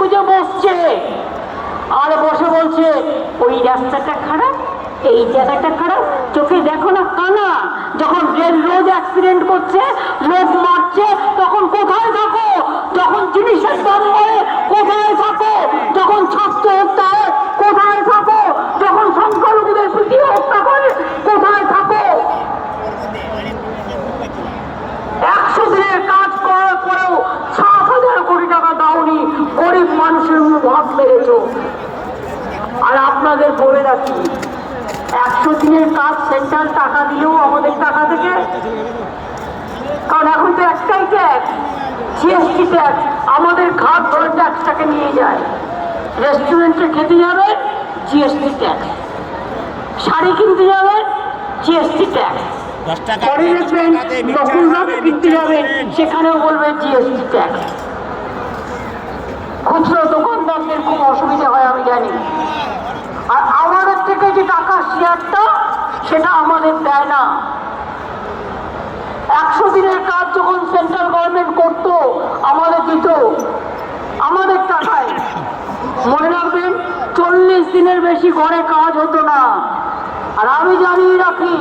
খুঁজে বসছে, আর বসে বলছে ওই রাস্তাটা খারাপ, এই জায়গাটা খারাপ, চোখে দেখো না কানা। যখন রেল রোড অ্যাক্সিডেন্ট করছে, লোক মারছে, তখন কোথায় থাকো? যখন জিনিসের দাম বাড়ে কোথায় থাকো? যখন ছাত্র হত্যা হয় কোথায় থাকো? যখন সংখ্যালঘুদের প্রতি হত্যা করে কোথায় থাকো? 100 দিনের কাজ করার পরেও 7,000 কোটি টাকা দাওনি, গরিব মানুষের ভাত মেরেছ। আর আপনাদের বলে রাখি, 100 দিনের কাজ সেন্ট্রাল টাকা দিলেও আমাদের টাকা থেকে, কারণ এখন তো একটাই ট্যাক্স, জিএসটি ট্যাক্স। আমাদের ঘাট ধরে ট্যাক্সটাকে নিয়ে যায়। রেস্টুরেন্টে খেতে যাবে, জিএসটি ট্যাক্স। শাড়ি কিনতে যাবে, জিএসটি ট্যাক্স। কিনতে যাবে, সেখানেও বলবে জিএসটি ট্যাক্স। খুচরো দোকানদারদের খুব অসুবিধা হয় আমি জানি। আর আমাদের থেকে যে টাকা শেয়ারটা, সেটা আমাদের দেয় না। 100 দিনের কাজ যখন সেন্ট্রাল গভর্নমেন্ট করতো, আমাদের দিত আমাদের টাকায়। মনে রাখবেন, 40 দিনের বেশি ঘরে কাজ হতো না। আর আমি জানিয়ে রাখি,